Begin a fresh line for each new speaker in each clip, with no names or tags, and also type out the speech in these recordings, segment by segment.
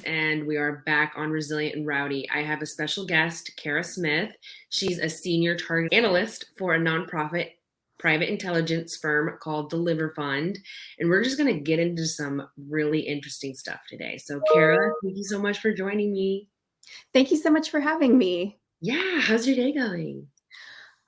and we are back on Resilient and Rowdy. I have a special guest, Kara Smith. She's a senior target analyst for a nonprofit private intelligence firm called DeliverFund, and we're just going to get into some really interesting stuff today. So, Kara, thank you so much for joining me.
Thank you so much for having me.
Yeah, how's your day going?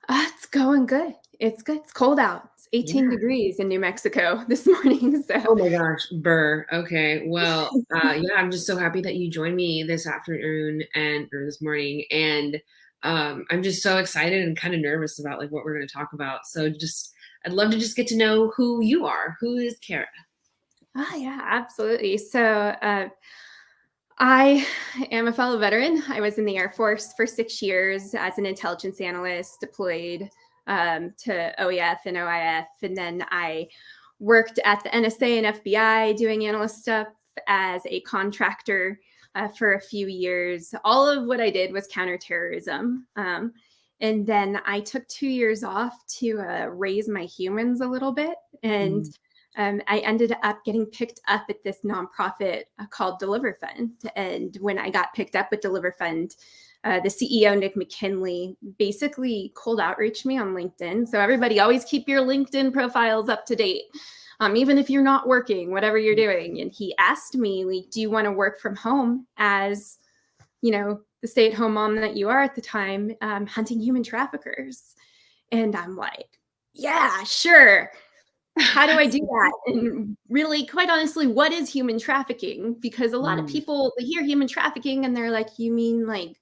It's going good. It's good. It's cold out. It's 18 degrees in New Mexico this morning.
Oh my gosh, burr. Okay, well, yeah, I'm just so happy that you joined me this afternoon or this morning, and I'm just so excited and kind of nervous about like what we're going to talk about. So I'd love to just get to know who you are. Who is Kara?
Yeah, absolutely. So I am a fellow veteran. I was in the Air Force for 6 years as an intelligence analyst, deployed to OEF and OIF, and then I worked at the NSA and FBI doing analyst stuff as a contractor for a few years. All of what I did was counterterrorism. And then I took 2 years off to raise my humans a little bit. And I ended up getting picked up at this nonprofit called DeliverFund. And when I got picked up with DeliverFund, the CEO, Nick McKinley, basically cold outreached me on LinkedIn. So everybody always keep your LinkedIn profiles up to date, even if you're not working, whatever you're doing. And he asked me, like, do you want to work from home as, the stay-at-home mom that you are at the time, hunting human traffickers? And I'm like, yeah, sure. How do I do that? And really, quite honestly, what is human trafficking? Because a lot of people, they hear human trafficking and they're like, you mean like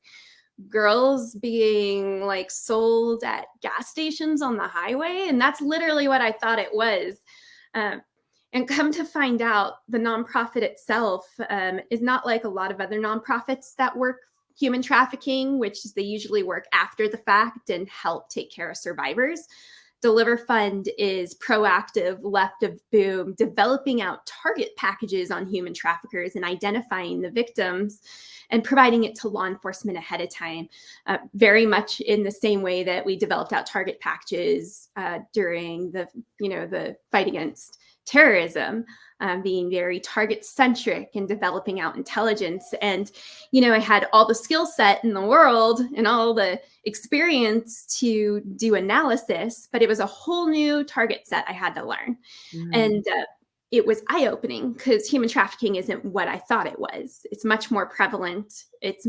girls being like sold at gas stations on the highway? And that's literally what I thought it was. And come to find out, the nonprofit itself is not like a lot of other nonprofits that work human trafficking, which is they usually work after the fact and help take care of survivors. DeliverFund is proactive, left of boom, developing out target packages on human traffickers and identifying the victims and providing it to law enforcement ahead of time, very much in the same way that we developed out target packages during the fight against terrorism, being very target centric and developing out intelligence. And, I had all the skill set in the world and all the experience to do analysis, but it was a whole new target set I had to learn. And it was eye-opening because human trafficking isn't what I thought it was. It's much more prevalent. It's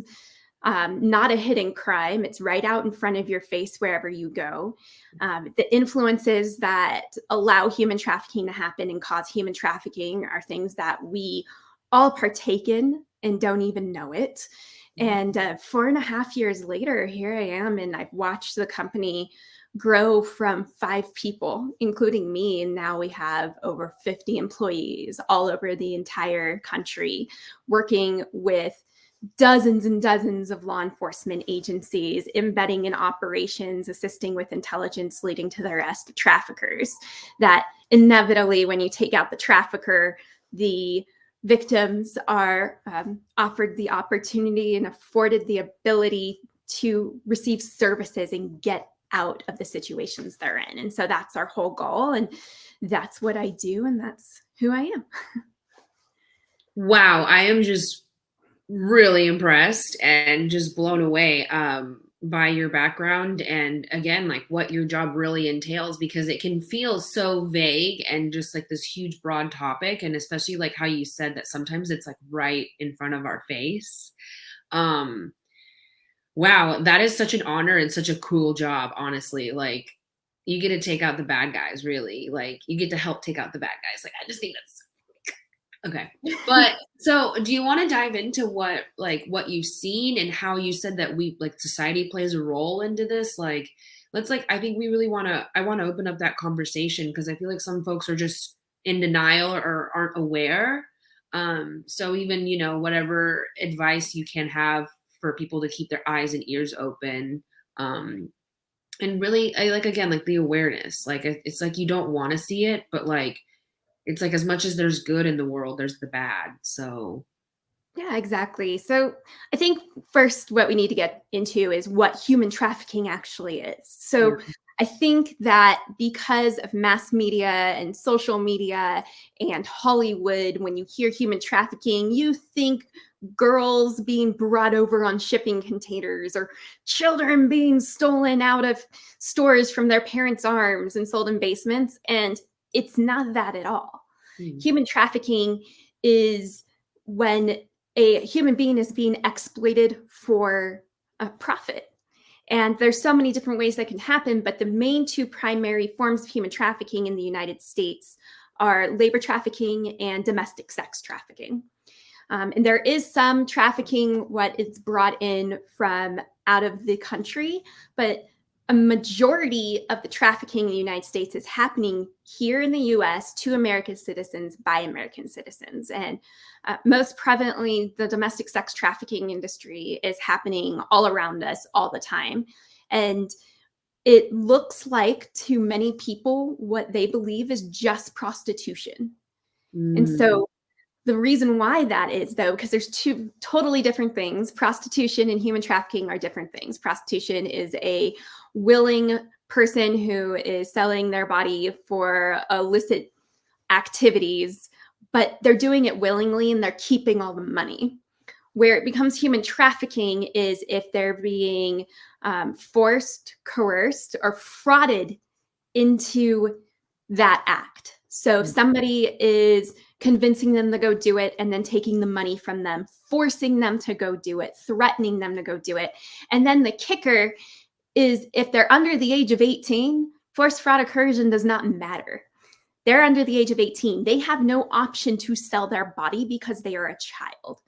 not a hidden crime. It's right out in front of your face wherever you go. The influences that allow human trafficking to happen and cause human trafficking are things that we all partake in and don't even know it. And 4.5 years later, here I am, and I've watched the company grow from 5 people, including me. And now we have over 50 employees all over the entire country, working with dozens and dozens of law enforcement agencies, embedding in operations, assisting with intelligence, leading to the arrest of traffickers. That inevitably, when you take out the trafficker, the victims are offered the opportunity and afforded the ability to receive services and get out of the situations they're in. And so that's our whole goal. And that's what I do. And that's who I am.
Wow, I am just really impressed and just blown away by your background and again like what your job really entails, because it can feel so vague and just like this huge broad topic, and especially like how you said that sometimes it's like right in front of our face. Wow, that is such an honor and such a cool job, honestly. Like, you get to take out the bad guys, really. Like, you get to help take out the bad guys. Like, I just think that's okay. But so do you want to dive into what you've seen and how you said that society plays a role into this? Like, I think I want to open up that conversation, because I feel like some folks are just in denial or aren't aware. So even, whatever advice you can have for people to keep their eyes and ears open. And really, again, like the awareness, like it's like you don't want to see it, but like, it's like as much as there's good in the world, there's the bad. So
Yeah, exactly. So I think first what we need to get into is what human trafficking actually is. So I think that because of mass media and social media and Hollywood, when you hear human trafficking, you think girls being brought over on shipping containers, or children being stolen out of stores from their parents' arms and sold in basements. And it's not that at all.
Mm.
Human trafficking is when a human being is being exploited for a profit. And there's so many different ways that can happen, but the main two primary forms of human trafficking in the United States are labor trafficking and domestic sex trafficking. And there is some trafficking, what is brought in from out of the country, but a majority of the trafficking in the United States is happening here in the US to American citizens by American citizens. And most prevalently, the domestic sex trafficking industry is happening all around us all the time. And it looks like to many people what they believe is just prostitution. And
Mm.
so the reason why that is, though, because there's two totally different things. Prostitution and human trafficking are different things. Prostitution is a willing person who is selling their body for illicit activities, but they're doing it willingly and they're keeping all the money. Where it becomes human trafficking is if they're being forced, coerced, or frauded into that act. So if somebody is convincing them to go do it and then taking the money from them, forcing them to go do it, threatening them to go do it. And then the kicker is if they're under the age of 18, forced fraud or coercion does not matter. They're under the age of 18. They have no option to sell their body because they are a child.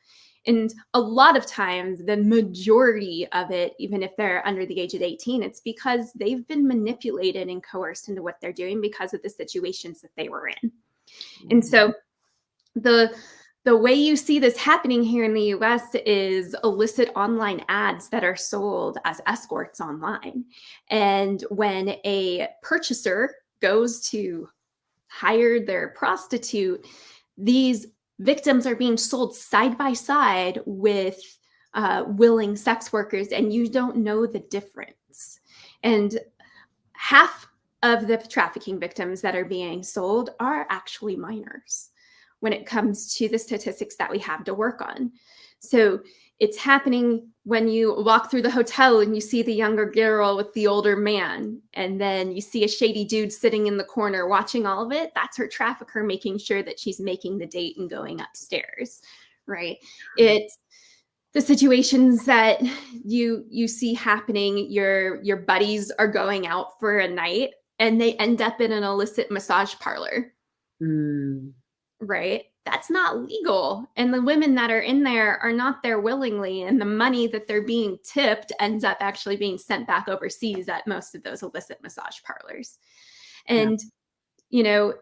And a lot of times, the majority of it, even if they're under the age of 18, it's because they've been manipulated and coerced into what they're doing because of the situations that they were in. And so the way you see this happening here in the US is illicit online ads that are sold as escorts online. And when a purchaser goes to hire their prostitute, these victims are being sold side by side with willing sex workers, and you don't know the difference. And half of the trafficking victims that are being sold are actually minors when it comes to the statistics that we have to work on. So it's happening when you walk through the hotel and you see the younger girl with the older man, and then you see a shady dude sitting in the corner watching all of it. That's her trafficker making sure that she's making the date and going upstairs, right? It's the situations that you see happening. Your buddies are going out for a night and they end up in an illicit massage parlor.
Mm.
Right? That's not legal. And the women that are in there are not there willingly. And the money that they're being tipped ends up actually being sent back overseas at most of those illicit massage parlors. And, you know,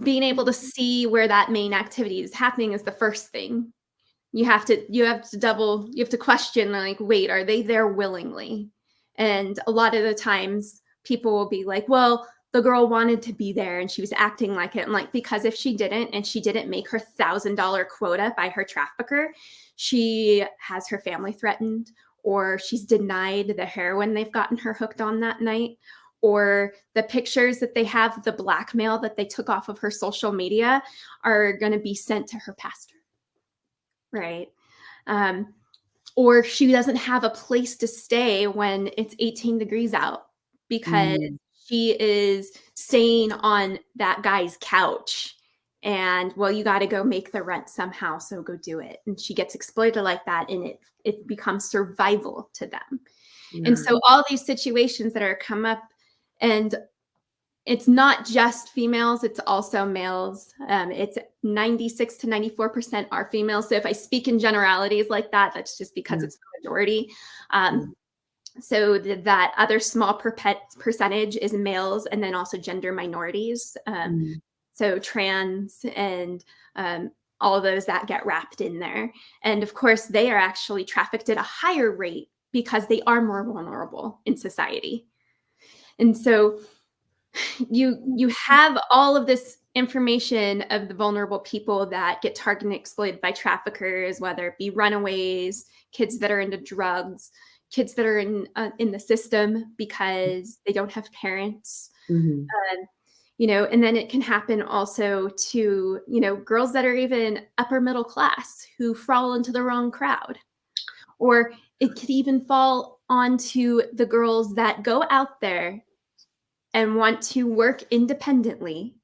being able to see where that main activity is happening is the first thing. You have to question, like, wait, are they there willingly? And a lot of the times people will be like, well, the girl wanted to be there and she was acting like it. And like, because if she didn't, and she didn't make her $1,000 quota by her trafficker, she has her family threatened, or she's denied the heroin they've gotten her hooked on that night, or the pictures that they have, the blackmail that they took off of her social media are going to be sent to her pastor. Right. Or she doesn't have a place to stay when it's 18 degrees out because she is staying on that guy's couch, and well, you got to go make the rent somehow, so go do it. And she gets exploited like that, and it becomes survival to them. And so all these situations that are come up, and it's not just females, it's also males. It's 96 to 94% are females. So if I speak in generalities like that, that's just because it's the majority. So that other small percentage is males, and then also gender minorities. So trans and all of those that get wrapped in there. And of course, they are actually trafficked at a higher rate because they are more vulnerable in society. And so you have all of this information of the vulnerable people that get targeted and exploited by traffickers, whether it be runaways, kids that are into drugs, kids that are in the system because they don't have parents. And then it can happen also to, girls that are even upper middle class who fall into the wrong crowd. Or it could even fall onto the girls that go out there and want to work independently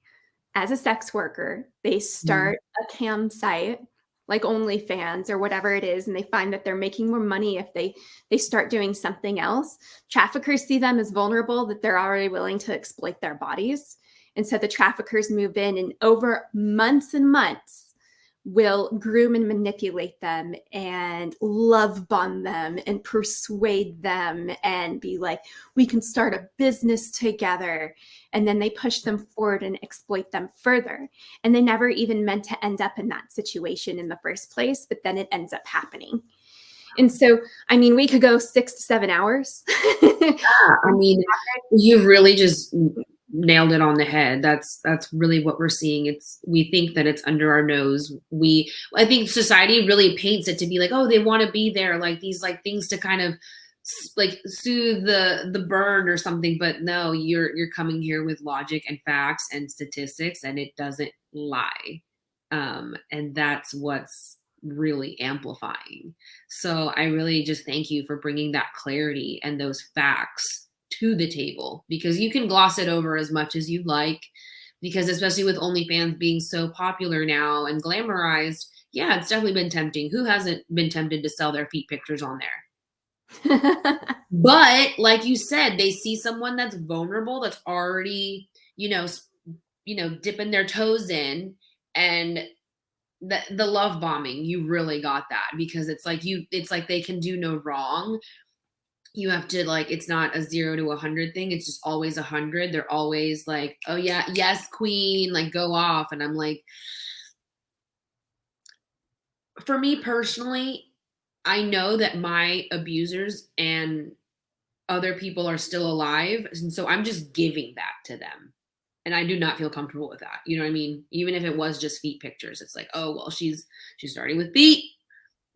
as a sex worker. They
Mhm.
start a cam site like OnlyFans or whatever it is, and they find that they're making more money if they start doing something else. Traffickers see them as vulnerable, that they're already willing to exploit their bodies. And so the traffickers move in, and over months and months will groom and manipulate them and love bomb them and persuade them and be like, we can start a business together. And then they push them forward and exploit them further. And they never even meant to end up in that situation in the first place, but then it ends up happening. And so, I mean, we could go 6 to 7 hours.
I mean, you really just nailed it on the head. That's really what we're seeing. We think that it's under our nose. I think society really paints it to be like, oh, they want to be there, like these like things to kind of like soothe the burn or something. But no, you're coming here with logic and facts and statistics, and it doesn't lie. And that's what's really amplifying. So I really just thank you for bringing that clarity and those facts to the table, because you can gloss it over as much as you'd like, because especially with OnlyFans being so popular now and glamorized, yeah, it's definitely been tempting. Who hasn't been tempted to sell their feet pictures on there? But like you said, they see someone that's vulnerable, that's already, dipping their toes in, and the love bombing, you really got that, because it's like they can do no wrong. You have to, like, it's not a 0 to 100 thing, it's just always 100. They're always like, oh yeah, yes queen, like go off. And I'm like, for me personally, I know that my abusers and other people are still alive, and so I'm just giving that to them, and I do not feel comfortable with that. You know what I mean? Even if it was just feet pictures, it's like, oh well, she's starting with feet,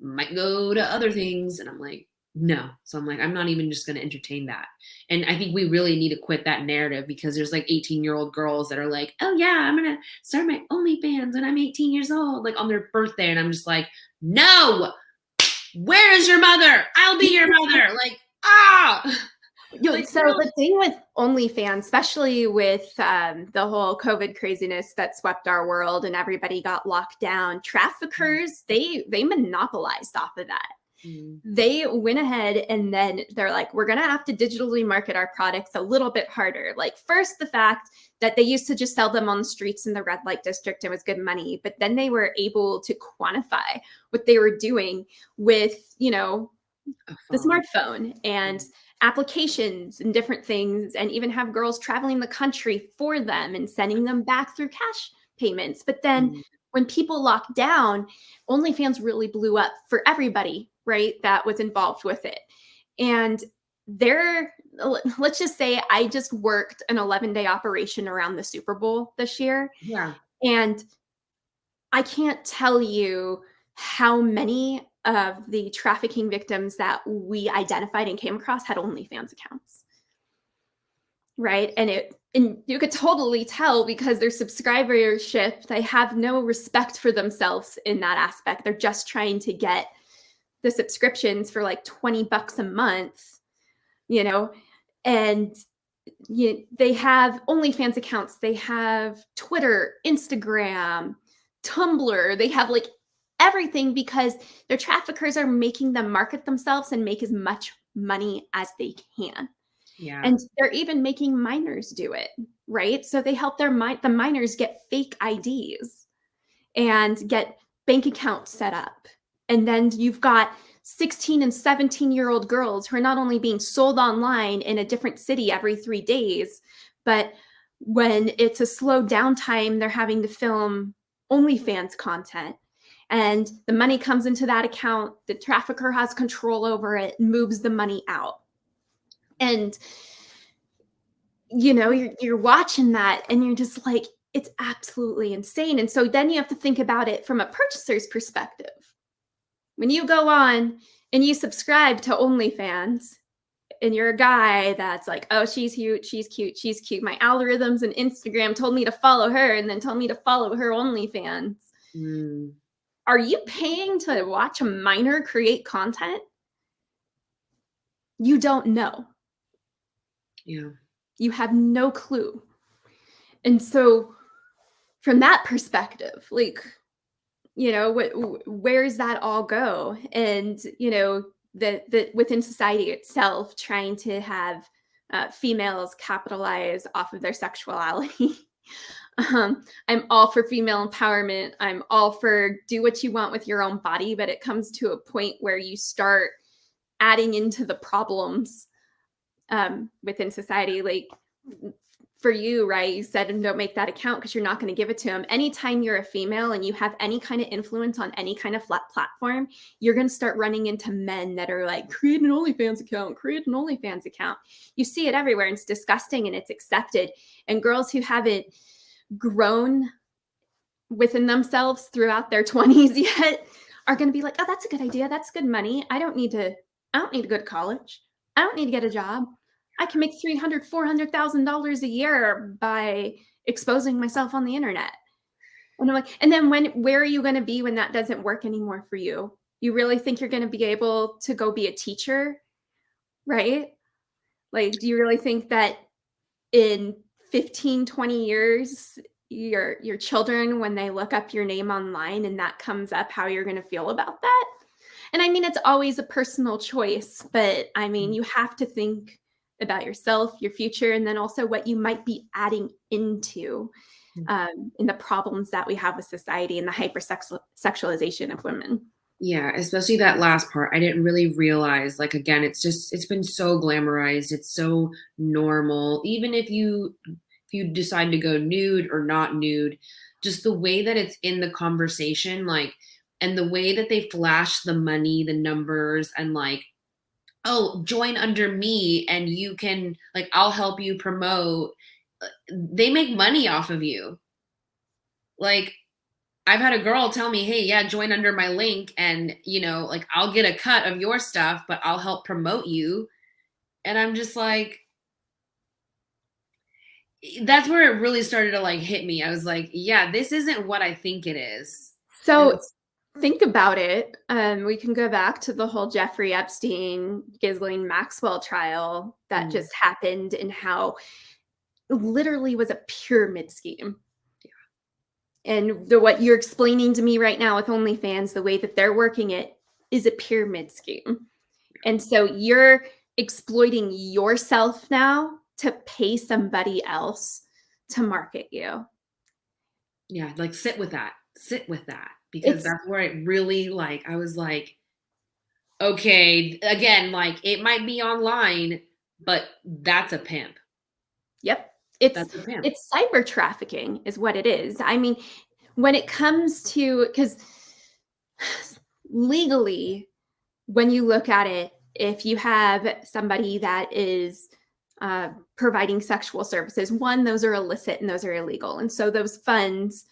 might go to other things. And I'm like, no. So I'm like, I'm not even just going to entertain that. And I think we really need to quit that narrative, because there's like 18-year-old girls that are like, oh yeah, I'm going to start my OnlyFans when I'm 18 years old, like on their birthday. And I'm just like, no, where is your mother? I'll be your mother. Like, ah. Like,
So
really?
the thing with OnlyFans, especially with the whole COVID craziness that swept our world and everybody got locked down, traffickers, they monopolized off of that.
Mm.
They went ahead and then they're like, we're going to have to digitally market our products a little bit harder. Like, first, the fact that they used to just sell them on the streets in the red light district and was good money, but then they were able to quantify what they were doing with, the smartphone and applications and different things, and even have girls traveling the country for them and sending them back through cash payments. But then
Mm.
when people locked down, OnlyFans really blew up for everybody, right? That was involved with it. And let's just say I just worked an 11-day operation around the Super Bowl this year.
Yeah.
And I can't tell you how many of the trafficking victims that we identified and came across had OnlyFans accounts, right? And you could totally tell, because their subscribership, they have no respect for themselves in that aspect. They're just trying to get the subscriptions for like $20 a month, and they have OnlyFans accounts, they have Twitter, Instagram, Tumblr, they have like everything, because their traffickers are making them market themselves and make as much money as they can.
Yeah.
And they're even making minors do it, right? So they help the minors get fake IDs and get bank accounts set up. And then you've got 16 and 17-year-old girls who are not only being sold online in a different city every 3 days, but when it's a slow downtime, they're having to film OnlyFans content. And the money comes into that account, the trafficker has control over it, moves the money out. And you're watching that and you're just like, it's absolutely insane. And so then you have to think about it from a purchaser's perspective. When you go on and you subscribe to OnlyFans, and you're a guy that's like, oh, she's cute, she's cute, she's cute. My algorithms and Instagram told me to follow her and then told me to follow her OnlyFans.
Mm,
Are you paying to watch a minor create content? You don't know.
yeah.
You have no clue. And so from that perspective, like, where does that all go? And the within society itself, trying to have females capitalize off of their sexuality. I'm all for female empowerment. I'm all for do what you want with your own body, but it comes to a point where you start adding into the problems within society. Like for you, right? You said don't make that account because you're not going to give it to him. Anytime you're a female and you have any kind of influence on any kind of flat platform, you're going to start running into men that are like, create an OnlyFans account, create an OnlyFans account. You see it everywhere and it's disgusting and it's accepted. And girls who haven't grown within themselves throughout their 20s yet are going to be like, oh, that's a good idea. That's good money. I don't need to go to college. I don't need to get a job. I can make $300,000, $400,000 a year by exposing myself on the internet. And I'm like, and then where are you going to be when that doesn't work anymore for you? You really think you're going to be able to go be a teacher, right? Like, do you really think that in 15, 20 years, your children, when they look up your name online and that comes up, how you're going to feel about that? And I mean, it's always a personal choice, but I mean, you have to think about yourself, your future, and then also what you might be adding into in the problems that we have with society and the hypersexualization of women.
Yeah, especially that last part. I didn't really realize, like, again, it's been so glamorized. It's so normal. Even if you decide to go nude or not nude, just the way that it's in the conversation, like, and the way that they flash the money, the numbers, and like, oh, join under me and you can, like, I'll help you promote. They make money off of you. Like, I've had a girl tell me, hey, yeah, join under my link and, like, I'll get a cut of your stuff, but I'll help promote you. And I'm just like, that's where it really started to like hit me. I was like, yeah, this isn't what I think it is. And
So think about it. We can go back to the whole Jeffrey Epstein, Ghislaine Maxwell trial that
mm,
just happened and how it literally was a pyramid scheme. And what you're explaining to me right now with OnlyFans, the way that they're working it is a pyramid scheme. And so you're exploiting yourself now to pay somebody else to market you.
yeah, like sit with that, because
It's
that's where it really, like, I was like, okay, again, like, it might be online, but that's a pimp.
Yep. It's
That's a pimp.
it's cyber trafficking is what it is. I mean, when it comes to because legally, when you look at it, if you have somebody that is providing sexual services, one, those are illicit and those are illegal. And so those funds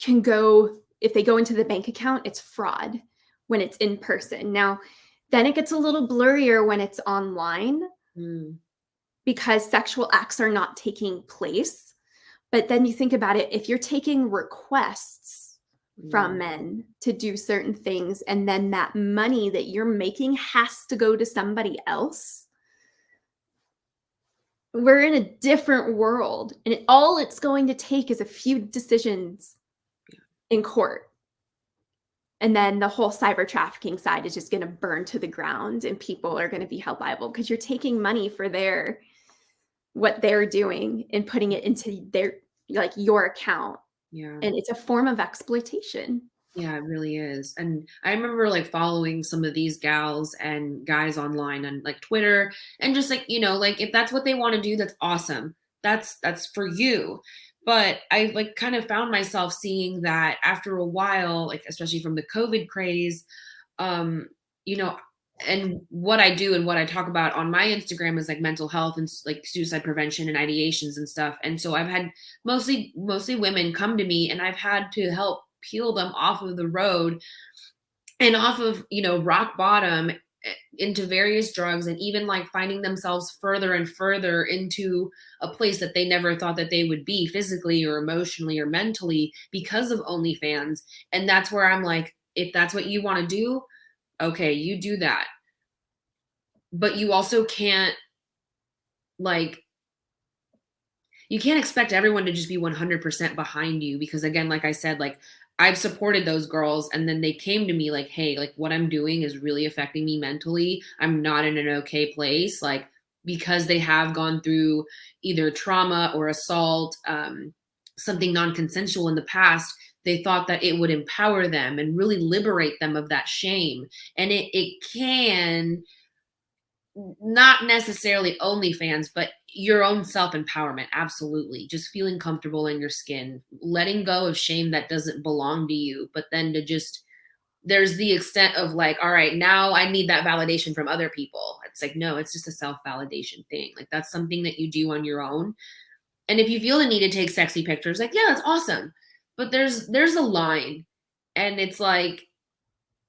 can go, if they go into the bank account, it's fraud when it's in person. Now, then it gets a little blurrier when it's online
Mm,
because sexual acts are not taking place. But then you think about it, if you're taking requests
yeah.
from men to do certain things, and then that money that you're making has to go to somebody else, we're in a different world. And all it's going to take is a few decisions in court. And then the whole cyber trafficking side is just going to burn to the ground and people are going to be held liable because you're taking money for what they're doing and putting it into their like your account,
Yeah.
and it's a form of exploitation.
Yeah, it really is. And I remember like following some of these gals and guys online on like Twitter, and just like, like, if that's what they want to do, that's awesome. That's for you. But I like kind of found myself seeing that after a while, like especially from the COVID craze, um, you know, and what I do and what I talk about on my Instagram is like mental health and like suicide prevention and ideations and stuff. And so I've had mostly women come to me, and I've had to help peel them off of the road and off of, rock bottom. into various drugs, and even like finding themselves further and further into a place that they never thought that they would be physically or emotionally or mentally because of OnlyFans. And that's where I'm like, if that's what you want to do, okay, you do that. But you also can't, like, you can't expect everyone to just be 100% behind you, because again, like I said, like I've supported those girls and then they came to me like, hey, like what I'm doing is really affecting me mentally. I'm not in an okay place, like because they have gone through either trauma or assault, something non-consensual in the past. They thought that it would empower them and really liberate them of that shame. And it can, not necessarily OnlyFans, but your own self empowerment. Absolutely. Just feeling comfortable in your skin, letting go of shame that doesn't belong to you. But then to just, there's the extent of like, all right, now I need that validation from other people. It's like, no, it's just a self validation thing. Like that's something that you do on your own. And if you feel the need to take sexy pictures, like, yeah, that's awesome. But there's a line. And it's like,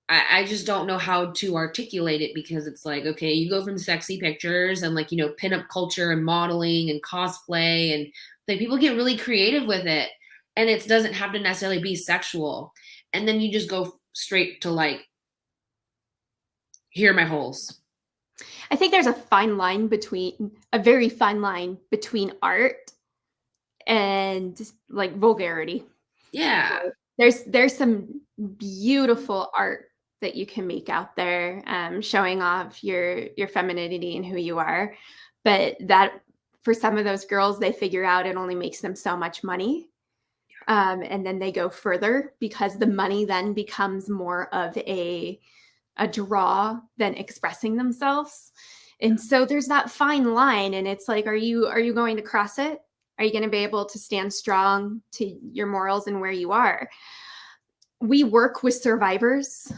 I just don't know how to articulate it, because it's like, okay, you go from sexy pictures and like, pinup culture and modeling and cosplay, and like people get really creative with it, and it doesn't have to necessarily be sexual. And then you just go straight to like, here are my holes.
I think there's a very fine line between art and like vulgarity.
Yeah.
There's some beautiful art that you can make out there, showing off your femininity and who you are. But that, for some of those girls, they figure out it only makes them so much money. And then they go further because the money then becomes more of a draw than expressing themselves. And so there's that fine line. And it's like, are you going to cross it? Are you going to be able to stand strong to your morals and where you are? We work with survivors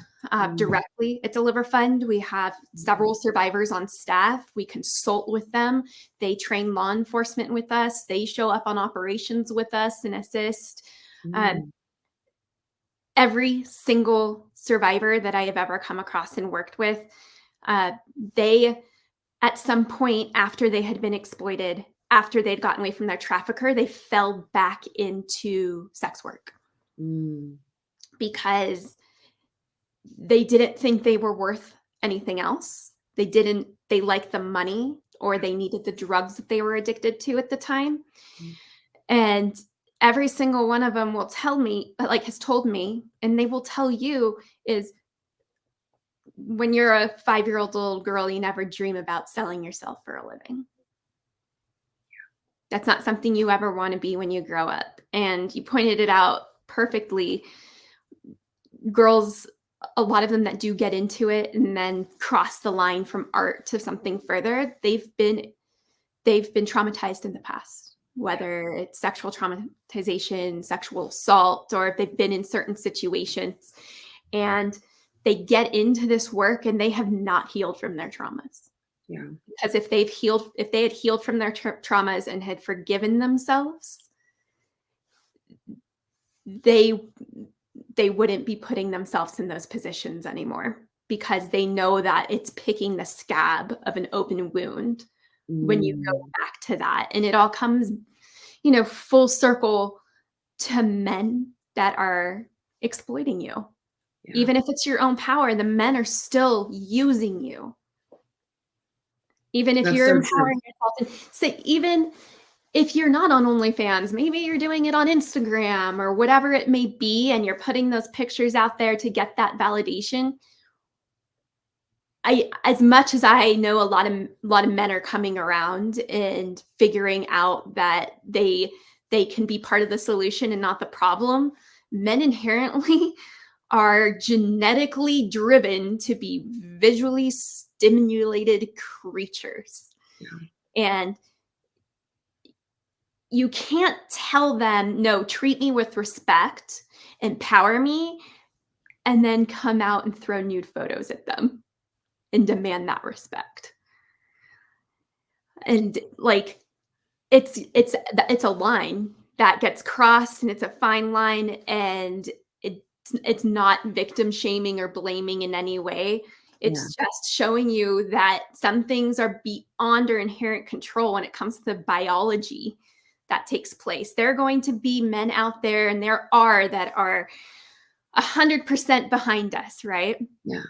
directly at DeliverFund. We have several survivors on staff. We consult with them. They train law enforcement with us. They show up on operations with us and assist. Every single survivor that I have ever come across and worked with, they, at some point after they had been exploited, after they'd gotten away from their trafficker, they fell back into sex work. Because they didn't think they were worth anything else. They liked the money, or they needed the drugs that they were addicted to at the time. And every single one of them will tell me, like has told me, and they will tell you, is when you're a 5-year-old little girl, you never dream about selling yourself for a living. That's not something you ever want to be when you grow up. And you pointed it out perfectly. Girls, a lot of them that do get into it and then cross the line from art to something further, they've been traumatized in the past, whether it's sexual traumatization, sexual assault, or if they've been in certain situations, and they get into this work and they have not healed from their traumas.
Yeah.
Because if they had healed from their traumas and had forgiven themselves, they wouldn't be putting themselves in those positions anymore, because they know that it's picking the scab of an open wound when you go back to that. And it all comes, full circle to men that are exploiting you. Yeah. Even if it's your own power, the men are still using you. Even if you're empowering yourself. So even if you're not on OnlyFans, maybe you're doing it on Instagram or whatever it may be, and you're putting those pictures out there to get that validation. As much as I know a lot of men are coming around and figuring out that they can be part of the solution and not the problem, men inherently are genetically driven to be visually stimulated creatures. Yeah. And you can't tell them, no, treat me with respect, empower me, and then come out and throw nude photos at them and demand that respect. And like, it's a line that gets crossed, and it's a fine line, and it's not victim shaming or blaming in any way.
Yeah.
It's just showing you that some things are beyond our inherent control when it comes to the biology that takes place. There are going to be men out there, and there are, that are 100% behind us, right?
Yeah.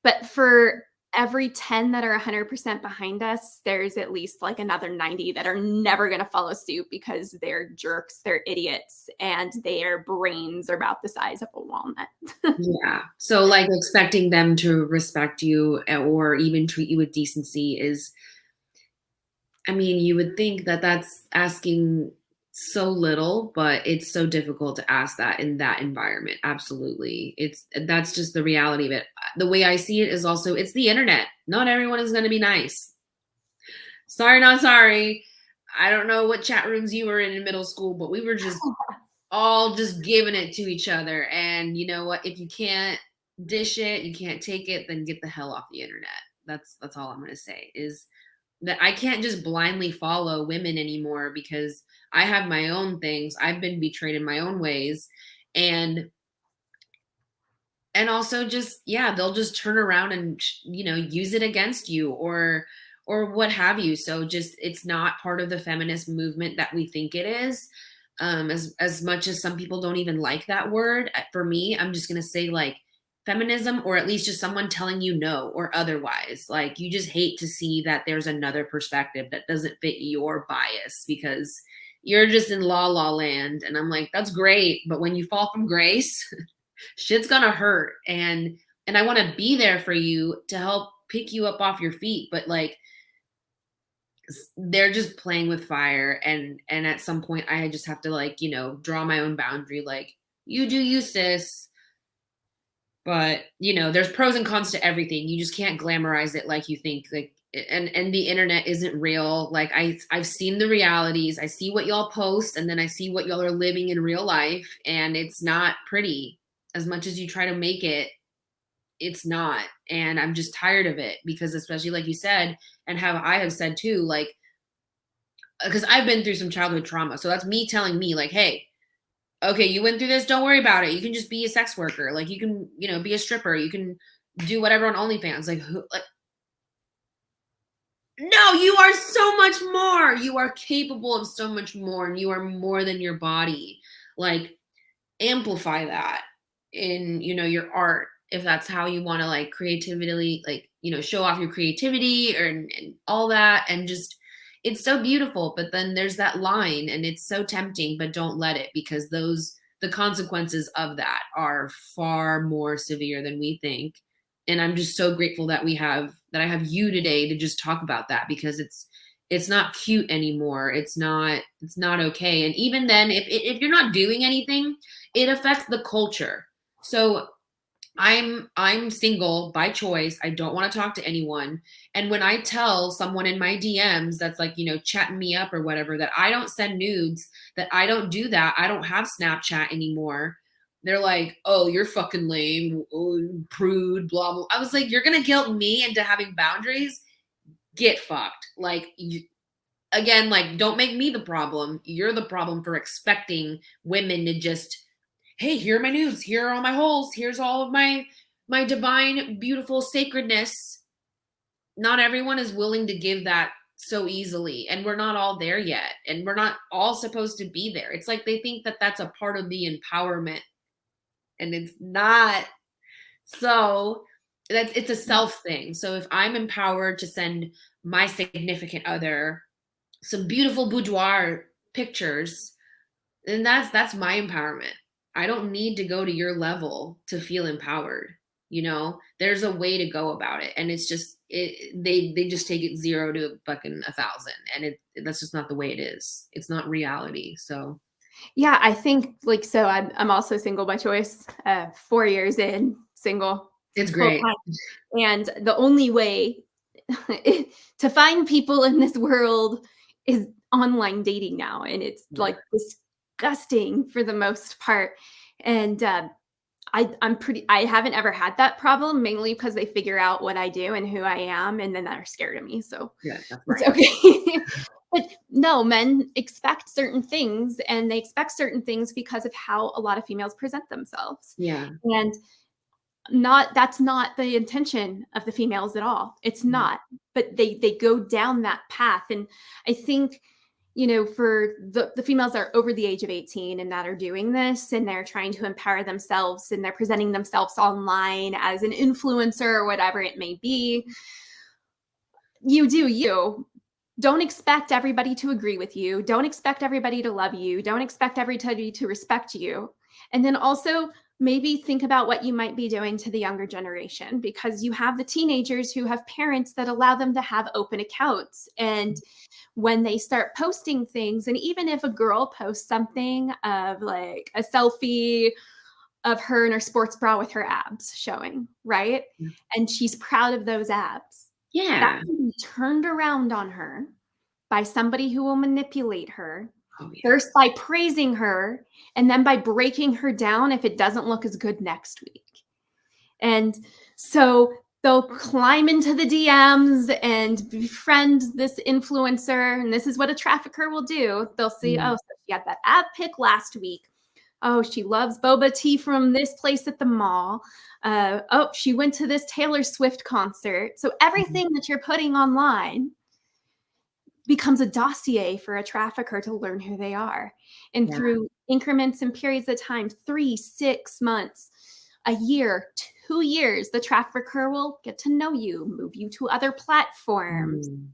But for every 10 that are 100% behind us, there's at least like another 90 that are never going to follow suit because they're jerks, they're idiots, and their brains are about the size of a walnut.
Yeah. So like expecting them to respect you or even treat you with decency is, I mean, you would think that that's asking so little, but it's so difficult to ask that in that environment. Absolutely. That's just the reality of it. The way I see it is also it's the internet. Not everyone is going to be nice. Sorry, not sorry. I don't know what chat rooms you were in middle school, but we were just all just giving it to each other. And you know what? If you can't dish it, you can't take it, then get the hell off the internet. That's all I'm gonna say is that I can't just blindly follow women anymore because I have my own things. I've been betrayed in my own ways. And also just yeah, they'll just turn around and use it against you or what have you. So just it's not part of the feminist movement that we think it is. As much as some people don't even like that word, for me, I'm just gonna say like feminism, or at least just someone telling you no or otherwise. Like you just hate to see that there's another perspective that doesn't fit your bias because you're just in la land. And I'm like, that's great, but when you fall from grace, shit's gonna hurt. And I want to be there for you to help pick you up off your feet, but like they're just playing with fire. And at some point I just have to like draw my own boundary, like you do you, sis. But there's pros and cons to everything. You just can't glamorize it like you think like. And the internet isn't real. Like I've seen the realities. I see what y'all post, and then I see what y'all are living in real life, and it's not pretty. As much as you try to make it, it's not. And I'm just tired of it because, especially like you said, and how I have said too, like because I've been through some childhood trauma. So that's me telling me like, hey, okay, you went through this, don't worry about it. You can just be a sex worker. Like you can, be a stripper. You can do whatever on OnlyFans. Like who like no, you are so much more. You are capable of so much more, and you are more than your body. Like amplify that in your art, if that's how you want to like creativity, like show off your creativity and all that. And just it's so beautiful, but then there's that line, and it's so tempting, but don't let it, because the consequences of that are far more severe than we think. And I'm just so grateful that I have you today to just talk about that, because it's not cute anymore. It's not okay. And even then, if you're not doing anything, it affects the culture. So I'm single by choice. I don't want to talk to anyone. And when I tell someone in my DMs that's like, chatting me up or whatever, that I don't send nudes, that I don't do that, I don't have Snapchat anymore, they're like, oh, you're fucking lame, oh, prude, blah, blah. I was like, you're going to guilt me into having boundaries? Get fucked. Like, again, like, don't make me the problem. You're the problem for expecting women to just, hey, here are my nudes, here are all my holes, here's all of my divine, beautiful sacredness. Not everyone is willing to give that so easily, and we're not all there yet, and we're not all supposed to be there. It's like they think that that's a part of the empowerment, and it's not. So it's a self thing. So if I'm empowered to send my significant other some beautiful boudoir pictures, then that's my empowerment. I don't need to go to your level to feel empowered. There's a way to go about it, and it's just they just take it 0 to fucking 1,000, and that's just not the way it is. It's not reality. So
Yeah, I think like so. I'm also single by choice. 4 years in, single
it's
full
great.
time, and the only way to find people in this world is online dating now, and it's
Yeah.
like disgusting for the most part. And I haven't ever had that problem, mainly because they figure out what I do and who I am, and then they're scared of me. So
Yeah, that's
it's
right.
okay. But no, men expect certain things, and they expect certain things because of how a lot of females present themselves.
Yeah.
And that's not the intention of the females at all. It's
Mm.
not. But they go down that path. And I think, for the females that are over the age of 18 and that are doing this, and they're trying to empower themselves, and they're presenting themselves online as an influencer or whatever it may be, you do you. Don't expect everybody to agree with you. Don't expect everybody to love you. Don't expect everybody to respect you. And then also maybe think about what you might be doing to the younger generation, because you have the teenagers who have parents that allow them to have open accounts. And when they start posting things, and even if a girl posts something of like a selfie of her in her sports bra with her abs showing, right? And she's proud of those abs, that
Yeah.
can be turned around on her by somebody who will manipulate her,
Oh, yeah.
first by praising her and then by breaking her down if it doesn't look as good next week. And so they'll climb into the DMs and befriend this influencer. And this is what a trafficker will do. They'll see, oh,
Mm.
so she got that ab pic last week. Oh, she loves boba tea from this place at the mall. Oh, she went to this Taylor Swift concert. So
Mhm.
everything that you're putting online becomes a dossier for a trafficker to learn who they are. And
Yeah.
through increments and periods of time, 3, 6 months, a year, 2 years, the trafficker will get to know you, move you to other platforms,
Mm.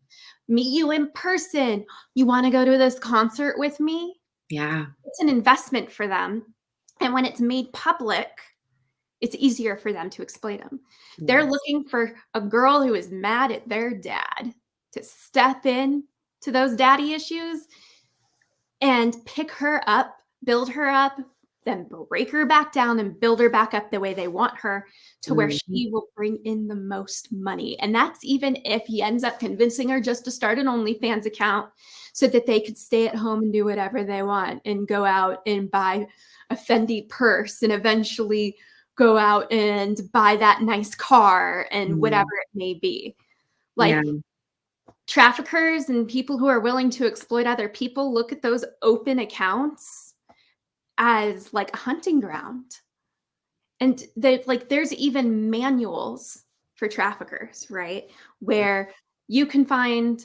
meet you in person. You want to go to this concert with me?
Yeah.
It's an investment for them. And when it's made public, it's easier for them to exploit them. They're
Yes.
looking for a girl who is mad at their dad to step in to those daddy issues and pick her up, build her up, then break her back down and build her back up the way they want her, to where
Mhm.
she will bring in the most money. And that's even if he ends up convincing her just to start an OnlyFans account so that they could stay at home and do whatever they want and go out and buy a Fendi purse and eventually go out and buy that nice car and whatever
Mm.
it may be.
Yeah.
Like, traffickers and people who are willing to exploit other people look at those open accounts as like a hunting ground. And they like there's even manuals for traffickers, right? Where you can find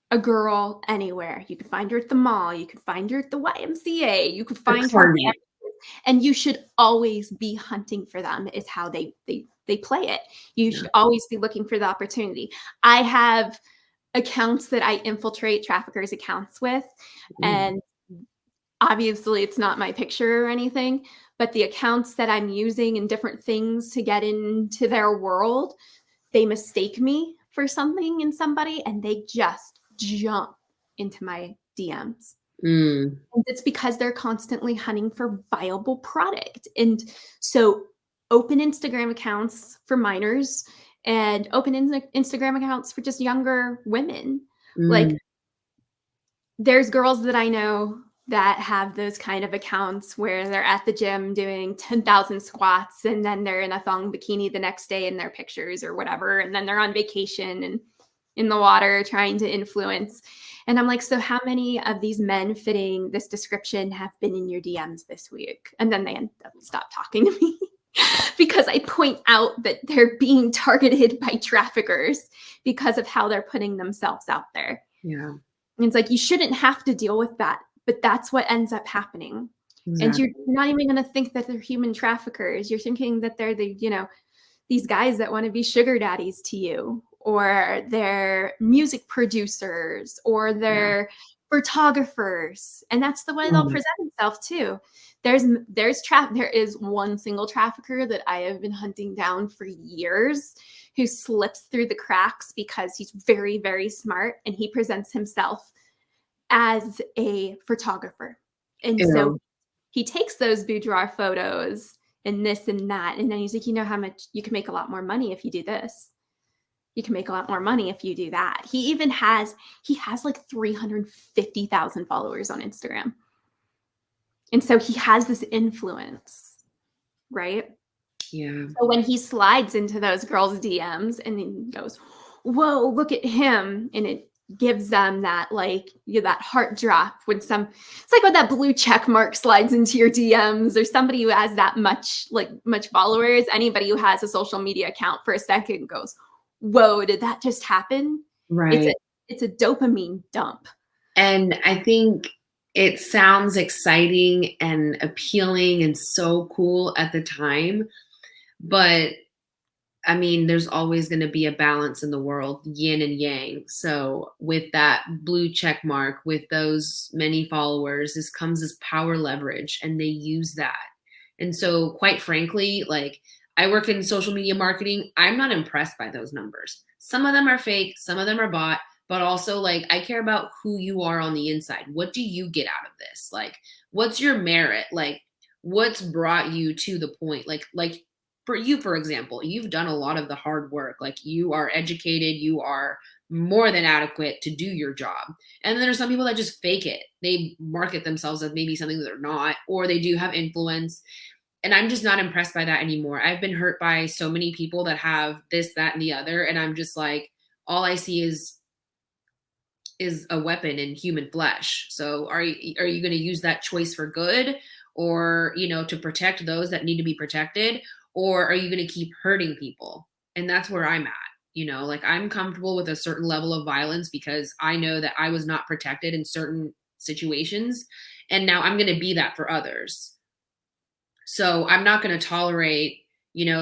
a girl anywhere. You can find her at the mall, you can find her at the YMCA, you could
A
find her
target.
and you should always be hunting for them is how they play it. You
Yeah.
should always be looking for the opportunity. I have accounts that I infiltrate traffickers' accounts with.
Mm.
And obviously, it's not my picture or anything, but the accounts that I'm using and different things to get into their world, they mistake me for something and somebody, and they just jump into my DMs.
Mm.
And it's because they're constantly hunting for viable product. And so, open Instagram accounts for minors and open Instagram accounts for just younger women. Like,
Mm.
there's girls that I know that have those kind of accounts where they're at the gym doing 10,000 squats and then they're in a thong bikini the next day in their pictures or whatever. And then they're on vacation and in the water trying to influence. And I'm like, so how many of these men fitting this description have been in your DMs this week? And then they end up stop talking to me because I point out that they're being targeted by traffickers because of how they're putting themselves out there.
Yeah.
And it's like, you shouldn't have to deal with that, but that's what ends up happening. And you're
Exactly.
not even going to think that they're human traffickers. You're thinking that they're these guys that want to be sugar daddies to you, or they're music producers, or
Yeah.
they're photographers. And that's the way they'll
Mm.
present themselves too. There is one single trafficker that I have been hunting down for years who slips through the cracks because he's very, very smart and he presents himself as a photographer. And so
Ew.
he takes those boudoir photos and this and that. And then he's like, you know how much you can make a lot more money if you do this. You can make a lot more money if you do that. He has like 350,000 followers on Instagram. And so he has this influence, right?
Yeah.
So when he slides into those girls' DMs and then goes, whoa, look at him. And gives them that like that heart drop when it's like when that blue check mark slides into your DMs, or somebody who has that much followers, anybody who has a social media account for a second goes, whoa, did that just happen? It's a
Right.
it's a dopamine dump.
And I think it sounds exciting and appealing and so cool at the time, but I mean, there's always going to be a balance in the world, yin and yang. So, with that blue check mark, with those many followers, this comes as power leverage, and they use that. And so, quite frankly, like I work in social media marketing, I'm not impressed by those numbers. Some of them are fake, some of them are bought, but also like I care about who you are on the inside. What do you get out of this? Like, what's your merit? Like, what's brought you to the point? Like for you, for example, you've done a lot of the hard work. Like you are educated, you are more than adequate to do your job. And then there's some people that just fake it. They market themselves as maybe something that they're not, or they do have influence. And I'm just not impressed by that anymore. I've been hurt by so many people that have this, that, and the other. And I'm just like, all I see is a weapon in human flesh. So are you going to use that choice for good, or to protect those that need to be protected, or are you going to keep hurting people? And that's where I'm at. Like I'm comfortable with a certain level of violence because I know that I was not protected in certain situations, and now I'm going to be that for others. So I'm not going to tolerate,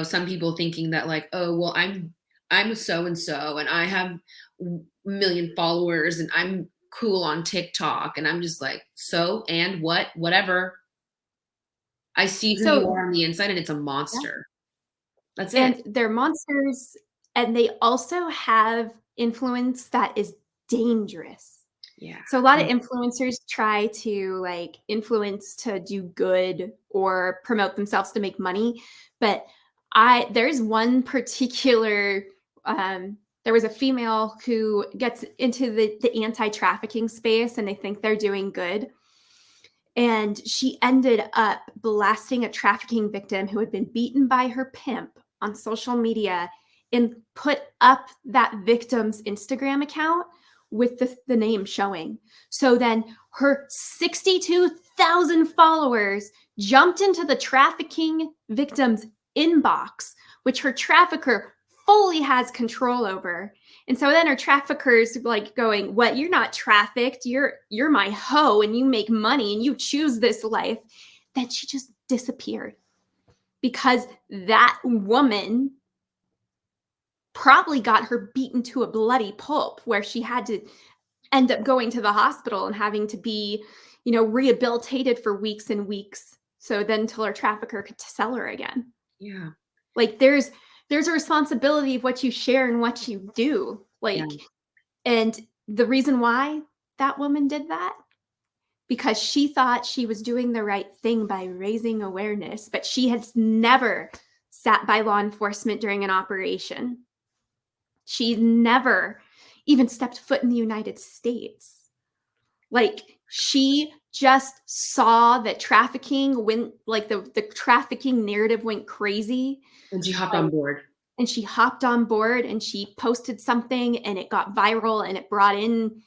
some people thinking that like, oh, well, I'm so and so and I have a million followers and I'm cool on TikTok, and I'm just like, so and whatever. I see who you
So
are on the inside and it's a
yeah.
monster. That's it.
And they're monsters, and they also have influence that is dangerous.
Yeah.
So a lot of influencers try to like influence to do good or promote themselves to make money, but there's one particular there was a female who gets into the anti-trafficking space, and they think they're doing good. And she ended up blasting a trafficking victim who had been beaten by her pimp on social media, and put up that victim's Instagram account with the name showing. So then her 62,000 followers jumped into the trafficking victim's inbox, which her trafficker fully has control over. And so then her traffickers like going, "What? You're not trafficked. You're my hoe, and you make money, and you choose this life." Then she just disappeared because that woman probably got her beaten to a bloody pulp, where she had to end up going to the hospital and having to be, rehabilitated for weeks and weeks. So then till her trafficker could sell her again.
Yeah.
Like there's a responsibility of what you share and what you do.
Yeah.
Like, and the reason why that woman did that, because she thought she was doing the right thing by raising awareness, but she has never sat by law enforcement during an operation. She never even stepped foot in the United States. Like she just saw that trafficking went, like the trafficking narrative went crazy.
And she hopped on board.
And she hopped on board and she posted something and it got viral and it brought in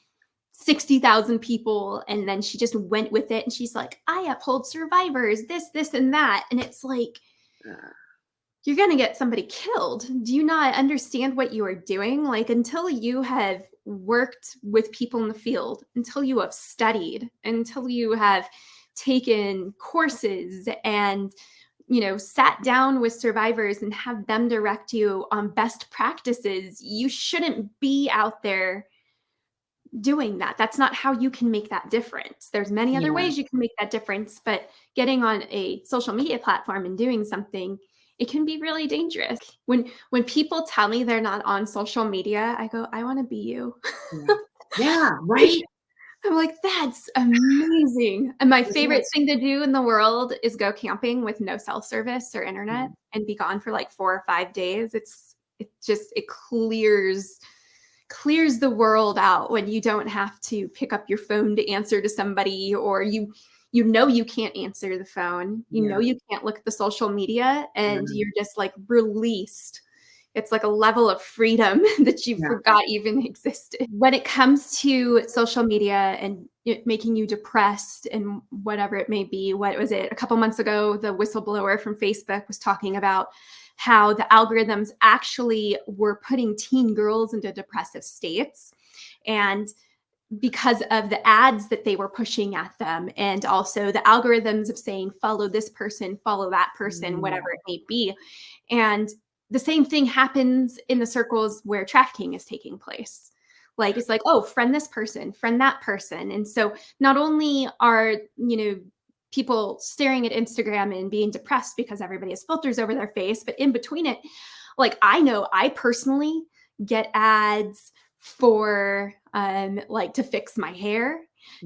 60,000 people. And then she just went with it. And she's like, "I uphold survivors, this, and that." And it's like, you're going to get somebody killed. Do you not understand what you are doing? Like, until you have worked with people in the field, until you have studied, until you have taken courses and, sat down with survivors and have them direct you on best practices, you shouldn't be out there doing that. That's not how you can make that difference. There's many other
Yeah.
ways you can make that difference, but getting on a social media platform and doing something, it can be really dangerous. When people tell me they're not on social media, I go, "I want to be you."
Yeah. Yeah. Right.
I'm like, "That's amazing." And my
Isn't that
favorite thing to do in the world is go camping with no cell service or internet
so-
and be gone for like 4 or 5 days. It clears the world out when you don't have to pick up your phone to answer to somebody, or you can't answer the phone.
Yeah.
You can't look at the social media, and
Yeah.
you're just like released It's like a level of freedom that you
Yeah.
forgot even existed. When it comes to social media and it making you depressed and whatever it may be, what was it? A couple months ago, the whistleblower from Facebook was talking about how the algorithms actually were putting teen girls into depressive states. And because of the ads that they were pushing at them, and also the algorithms of saying, follow this person, follow that person, whatever it may be. And the same thing happens in the circles where trafficking is taking place. Like, it's like, oh, friend this person, friend that person. And so not only are, people staring at Instagram and being depressed because everybody has filters over their face, but in between it, like, I know I personally get ads for like to fix my hair,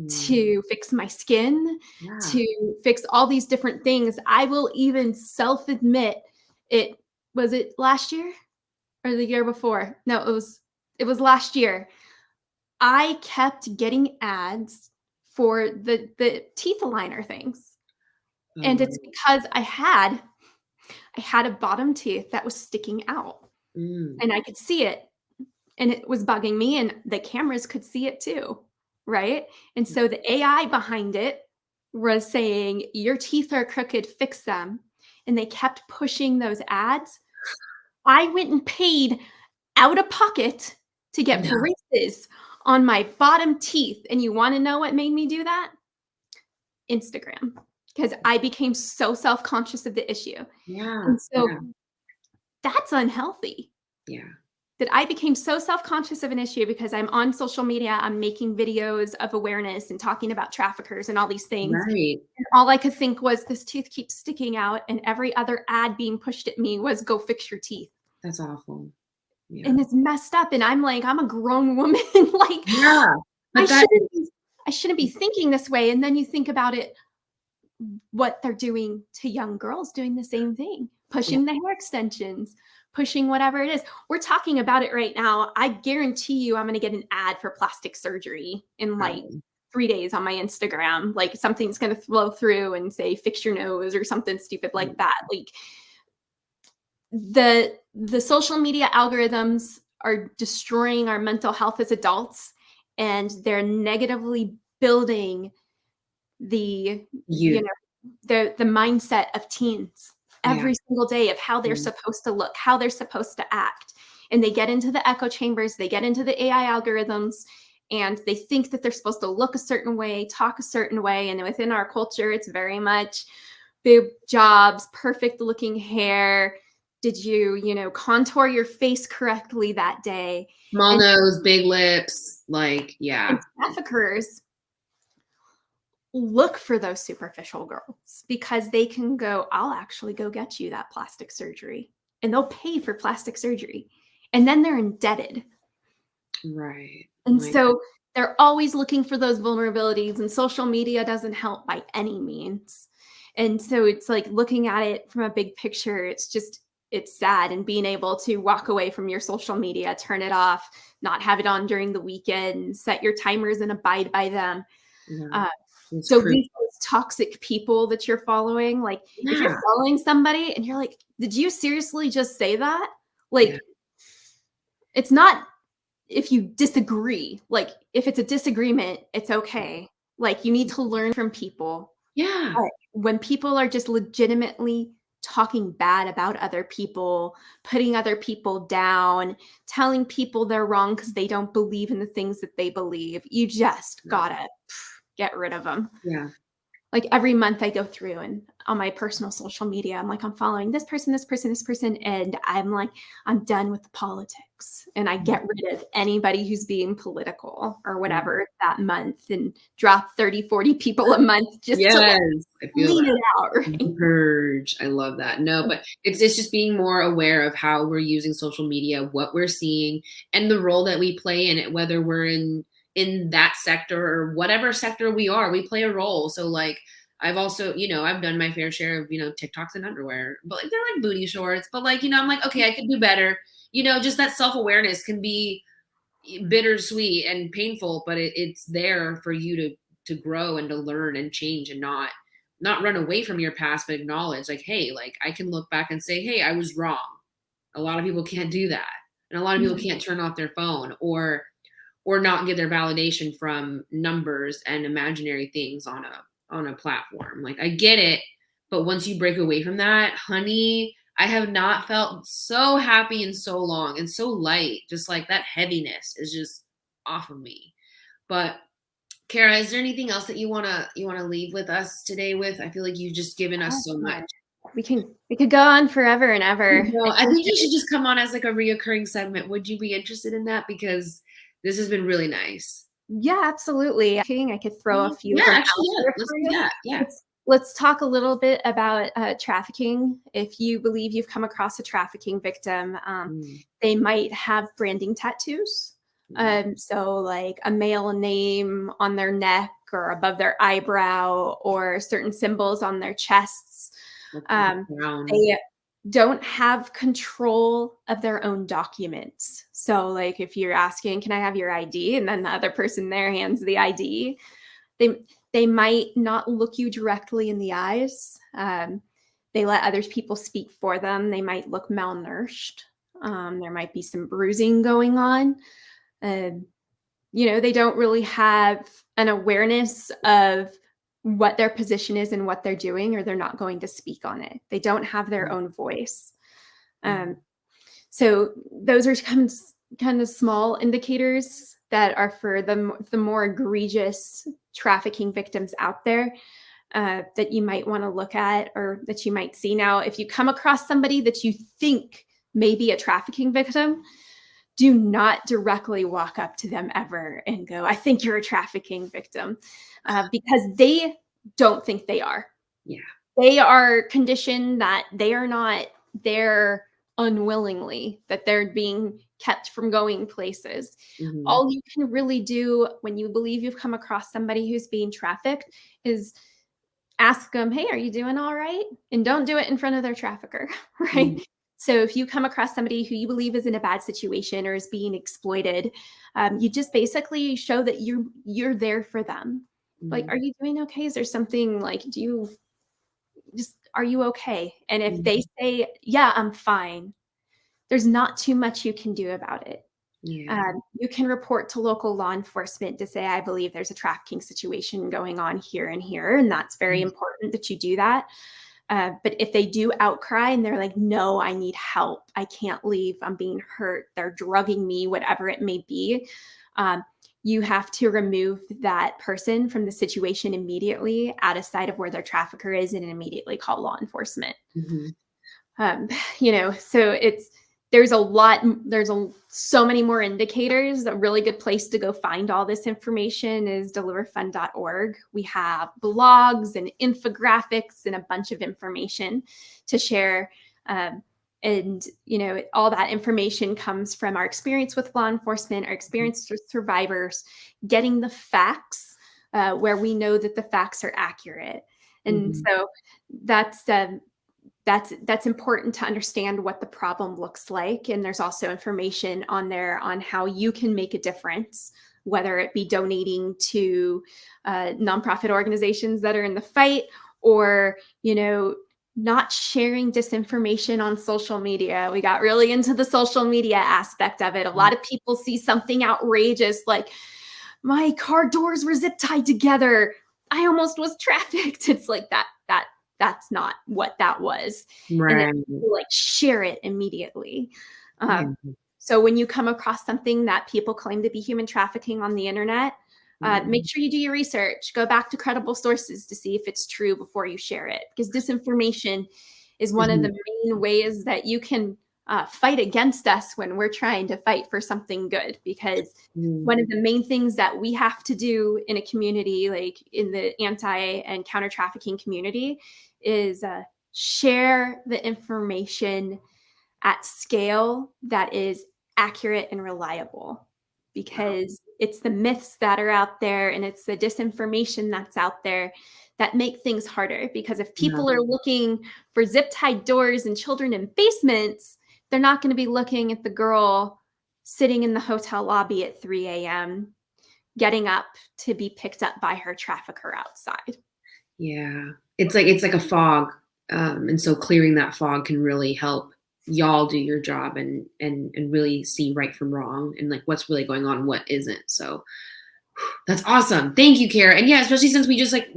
to fix my skin,
Yeah.
to fix all these different things. I will even self-admit it. Was it last year or the year before? No, it was last year. I kept getting ads for the teeth aligner things.
Oh,
And it's
right.
because I had a bottom tooth that was sticking out
Mm.
and I could see it and it was bugging me and the cameras could see it too, right? And so the AI behind it was saying, your teeth are crooked, fix them. And they kept pushing those ads. I went and paid out of pocket to get
No.
braces on my bottom teeth. And you want to know what made me do that? Instagram. Because I became so self conscious of the issue.
Yeah.
And so
Yeah.
that's unhealthy.
Yeah.
That I became so self-conscious of an issue because I'm on social media, I'm making videos of awareness and talking about traffickers and all these things.
Right.
And all I could think was this tooth keeps sticking out and every other ad being pushed at me was go fix your teeth.
That's awful. Yeah.
And it's messed up and I'm like, I'm a grown woman. Like
Yeah.
I
But that
shouldn't be I shouldn't be thinking this way. And then you think about it, what they're doing to young girls doing the same thing,
yeah.
pushing the hair extensions, pushing whatever it is. We're talking about it right now. I guarantee you I'm going to get an ad for plastic surgery in like
Probably.
3 days on my Instagram. Like something's going to flow through and say, fix your nose or something stupid like that. Like the social media algorithms are destroying our mental health as adults and they're negatively building the
You.
the mindset of teens
Yeah.
every single day of how they're
Mm.
supposed to look, how they're supposed to act. And they get into the echo chambers, they get into the AI algorithms, and they think that they're supposed to look a certain way, talk a certain way. And within our culture, it's very much boob jobs, perfect looking hair. Did you, contour your face correctly that day?
Small
And,
nose, big lips. Like, yeah.
and traffickers look for those superficial girls because they can go, I'll actually go get you that plastic surgery. And they'll pay for plastic surgery. And then they're indebted.
Right.
And
Like,
so they're always looking for those vulnerabilities, and social media doesn't help by any means. And so it's like looking at it from a big picture, it's sad. And being able to walk away from your social media, turn it off, not have it on during the weekend, set your timers and abide by them.
yeah.
Uh,
It's crucial.
delete those toxic people that you're following. Like if you're
Yeah.
following somebody and you're like, did you seriously just say that?
Yeah.
Like, it's not if you disagree. Like if it's a disagreement, it's okay. Like you need to learn from people.
Yeah.
But when people are just legitimately talking bad about other people, putting other people down, telling people they're wrong because they don't believe in the things that they believe, you just gotta get rid of them.
Yeah.
Like every month I go through and on my personal social media, I'm like, I'm following this person, this person, this person. And I'm like, I'm done with the politics. And I get rid of anybody who's being political or
Yeah.
whatever that month and drop 30, 40 people a month just to like
Yes. I feel
clean
that.
it out. Right?
Purge. I love that. No, but it's just being more aware of how we're using social media, what we're seeing, and the role that we play in it, whether we're in that sector or whatever sector we play a role. So like I've also, I've done my fair share of, TikToks and underwear, but like they're like booty shorts, but like, I'm like, okay, I could do better. Just that self-awareness can be bittersweet and painful, but it's there for you to grow and to learn and change and not run away from your past, but acknowledge like, hey, like I can look back and say, hey, I was wrong. A lot of people can't do that. And a lot of people can't turn off their phone or not get their validation from numbers and imaginary things on a platform. Like I get it, but once you break away from that, honey, I have not felt so happy in so long and so light. Just like that heaviness is just off of me. But Kara, is there anything else that you wanna leave with us today with? I feel like you've just given us
Oh,
so much.
yeah. We could go on forever and ever.
No,
I
I
think
think you should just come on as like a reoccurring segment. Would you be interested in that? Because this has been really nice.
yeah, absolutely. I could throw a few of
Yeah,
them
actually,
out
yeah.
there
Let's
for
do
you.
that. Yeah.
Let's talk a little bit about trafficking. If you believe you've come across a trafficking victim,
Mm,
they might have branding tattoos.
mm.
So like a male name on their neck or above their eyebrow or certain symbols on their chests.
Like the
Um,
brown.
they don't have control of their own documents. So like if you're asking, can I have your ID? And then the other person there hands the ID, they they might not look you directly in the eyes. They let other people speak for them. They might look malnourished. There might be some bruising going on. Um, they don't really have an awareness of what their position is and what they're doing, or they're not going to speak on it. They don't have their
Mm,
own voice.
mm,
Um, so those are kind of small indicators that are for the more egregious trafficking victims out there that you might want to look at or that you might see. Now, if you come across somebody that you think may be a trafficking victim, do not directly walk up to them ever and go, I think you're a trafficking victim, because they don't think they are.
yeah.
They are conditioned that they are not there unwillingly, that they're being kept from going places.
Mhm,
All you can really do when you believe you've come across somebody who's being trafficked is ask them, "Hey, are you doing all right?" And don't do it in front of their trafficker,
mhm,
right? So if you come across somebody who you believe is in a bad situation or is being exploited, you just basically show that you're there for them. Like,
mhm,
are you doing okay? Is there something like, do you just are you okay? And if they
mhm.
say, "Yeah, I'm fine," there's not too much you can do about it.
Yeah.
You can report to local law enforcement to say, I believe there's a trafficking situation going on here and here. And that's very
Mm,
important that you do that. But if they do outcry and they're like, no, I need help, I can't leave, I'm being hurt, they're drugging me, whatever it may be, um, you have to remove that person from the situation immediately out of sight of where their trafficker is and immediately call law enforcement.
mhm,
um, so there's a lot, so many more indicators. A really good place to go find all this information is deliverfund.org. We have blogs and infographics and a bunch of information to share. And all that information comes from our experience with law enforcement, our
mhm,
experience with survivors, getting the facts where we know that the facts are accurate. And
mhm,
so that's that's important to understand what the problem looks like. And there's also information on there on how you can make a difference, whether it be donating to nonprofit organizations that are in the fight, or not sharing disinformation on social media. We got really into the social media aspect of it. A
mhm.
lot of people see something outrageous like, my car doors were zip tied together, I almost was trafficked. It's like that's not what that was. And then
Right.
people like share it immediately.
Yeah.
So when you come across something that people claim to be human trafficking on the internet, make
Mhm,
sure you do your research. Go back to credible sources to see if it's true before you share it, because disinformation is one of
mhm,
the main ways that you can fight against us when we're trying to fight for something good. Because
mhm,
one of the main things that we have to do in a community, like in the anti and counter trafficking community, is share the information at scale that is accurate and reliable,
wow.
because it's the myths that are out there and it's the disinformation that's out there that make things harder. Because if
Yeah.
people are looking for zip tied doors and children in basements, they're not going to be looking at the girl sitting in the hotel lobby at 3 a.m. getting up to be picked up by her trafficker outside.
Yeah. It's like a fog, and so clearing that fog can really help. y'all do your job and really see right from wrong and like what's really going on and what isn't. So that's awesome. Thank you, Kara. And yeah, especially since we just like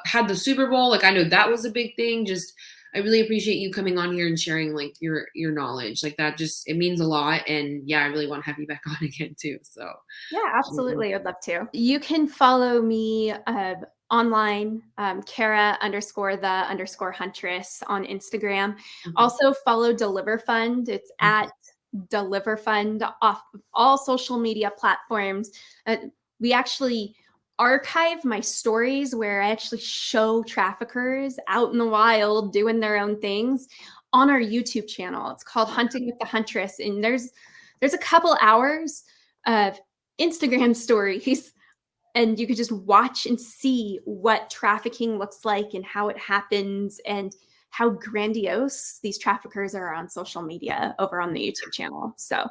had the Super Bowl, like I know that was a big thing. Just I really appreciate you coming on here and sharing like your knowledge. Like that just it means a lot. And yeah, I really want to have you back on again too. So
Yeah, absolutely. I'd love to. You can follow me online, Kara _ the _ Huntress on Instagram.
okay.
Also follow DeliverFund. It's at DeliverFund off of all social media platforms. We actually archive my stories where I actually show traffickers out in the wild doing their own things on our YouTube channel. It's called Hunting with the Huntress, and there's a couple hours of Instagram stories, and you could just watch and see what trafficking looks like and how it happens and how grandiose these traffickers are on social media over on the YouTube channel. So,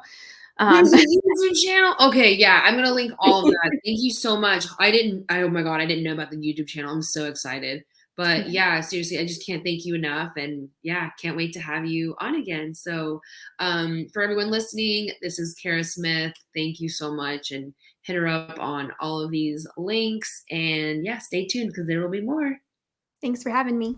There's a YouTube channel. Okay, yeah, I'm gonna link all of that. Thank you so much. Oh my God, I didn't know about the YouTube channel. I'm so excited. But yeah, seriously, I just can't thank you enough. And yeah, can't wait to have you on again. So for everyone listening, this is Kara Smith. Thank you so much. And hit her up on all of these links. And yeah, stay tuned because there will be more.
thanks for having me.